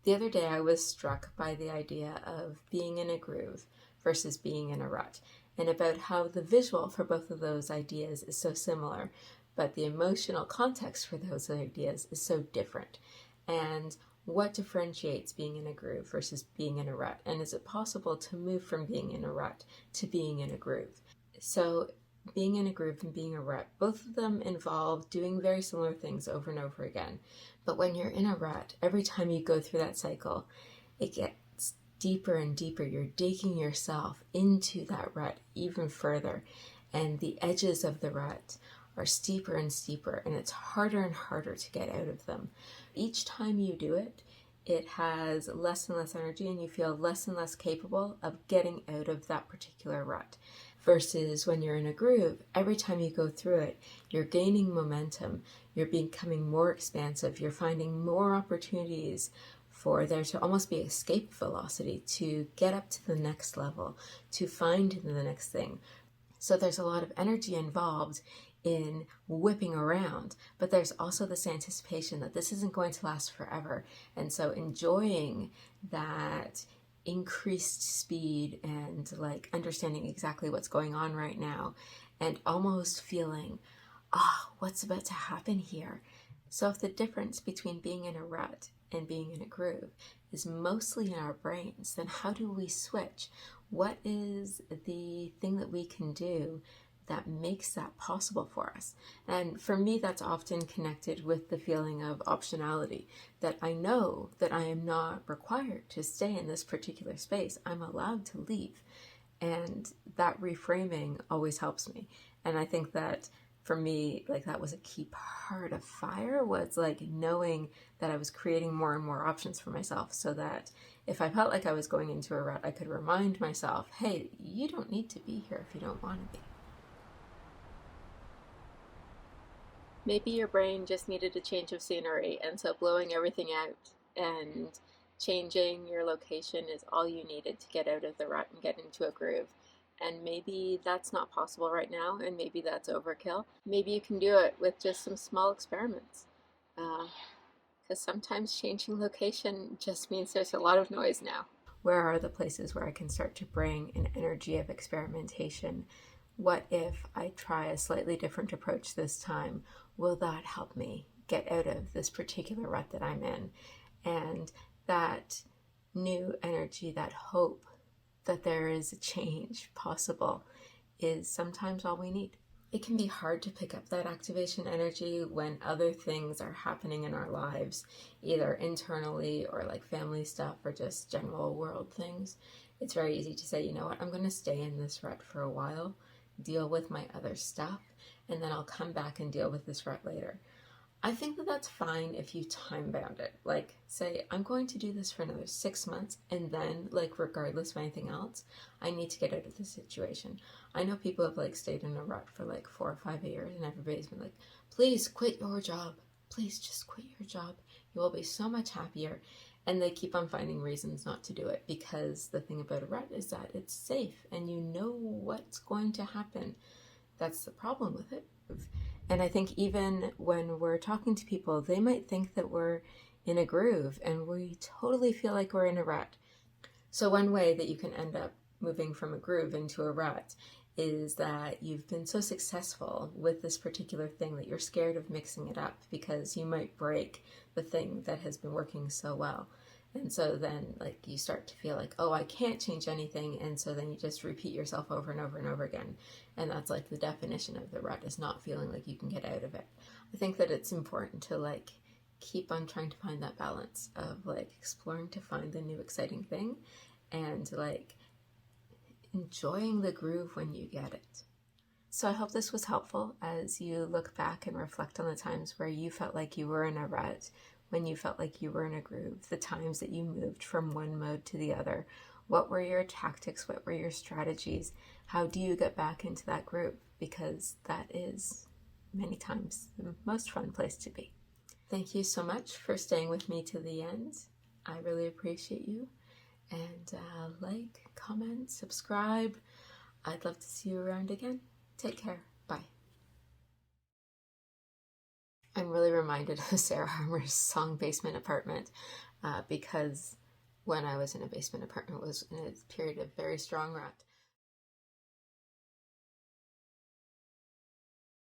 The other day I was struck by the idea of being in a groove versus being in a rut, and about how the visual for both of those ideas is so similar, but the emotional context for those ideas is so different. And what differentiates being in a groove versus being in a rut? And is it possible to move from being in a rut to being in a groove? So being in a groove and being a rut, both of them involve doing very similar things over and over again. But when you're in a rut, every time you go through that cycle, it gets deeper and deeper. You're digging yourself into that rut even further. And the edges of the rut are steeper and steeper, and it's harder and harder to get out of them. Each time you do it, it has less and less energy, and you feel less and less capable of getting out of that particular rut. Versus when you're in a groove, every time you go through it, you're gaining momentum, you're becoming more expansive, you're finding more opportunities for there to almost be escape velocity to get up to the next level, to find the next thing. So there's a lot of energy involved in whipping around, but there's also this anticipation that this isn't going to last forever. And so enjoying that increased speed and like understanding exactly what's going on right now and almost feeling, what's about to happen here? So if the difference between being in a rut and being in a groove is mostly in our brains, then how do we switch? What is the thing that we can do that makes that possible for us? And for me, that's often connected with the feeling of optionality, that I know that I am not required to stay in this particular space. I'm allowed to leave. And that reframing always helps me. And I think that for me, like that was a key part of FIRE, was like knowing that I was creating more and more options for myself, so that if I felt like I was going into a rut, I could remind myself, hey, you don't need to be here if you don't want to be. Maybe your brain just needed a change of scenery, and so blowing everything out and changing your location is all you needed to get out of the rut and get into a groove. And maybe that's not possible right now, and maybe that's overkill. Maybe you can do it with just some small experiments. Because sometimes changing location just means there's a lot of noise now. Where are the places where I can start to bring an energy of experimentation? What if I try a slightly different approach this time? Will that help me get out of this particular rut that I'm in? And that new energy, that hope that there is a change possible, is sometimes all we need. It can be hard to pick up that activation energy when other things are happening in our lives, either internally or like family stuff or just general world things. It's very easy to say, you know what, I'm going to stay in this rut for a while, deal with my other stuff, and then I'll come back and deal with this rut later. I think that that's fine if you time bound it. Like, say, I'm going to do this for another 6 months, and then, like, regardless of anything else, I need to get out of this situation. I know people have, like, stayed in a rut for, like, 4 or 5 years, and everybody's been like, please quit your job. Please just quit your job. You will be so much happier. And they keep on finding reasons not to do it, because the thing about a rut is that it's safe, and you know what's going to happen. That's the problem with it. And I think even when we're talking to people, they might think that we're in a groove and we totally feel like we're in a rut. So one way that you can end up moving from a groove into a rut is that you've been so successful with this particular thing that you're scared of mixing it up because you might break the thing that has been working so well. And so then like you start to feel like, oh, I can't change anything. And so then you just repeat yourself over and over and over again. And that's like the definition of the rut, is not feeling like you can get out of it. I think that it's important to like keep on trying to find that balance of like exploring to find the new exciting thing and like enjoying the groove when you get it. So I hope this was helpful as you look back and reflect on the times where you felt like you were in a rut, when you felt like you were in a groove, the times that you moved from one mode to the other. What were your tactics? What were your strategies? How do you get back into that groove? Because that is many times the most fun place to be. Thank you so much for staying with me to the end. I really appreciate you. And like, comment, subscribe. I'd love to see you around again. Take care. Bye. I'm really reminded of Sarah Harmer's song Basement Apartment. because when I was in a basement apartment, it was in a period of very strong rut.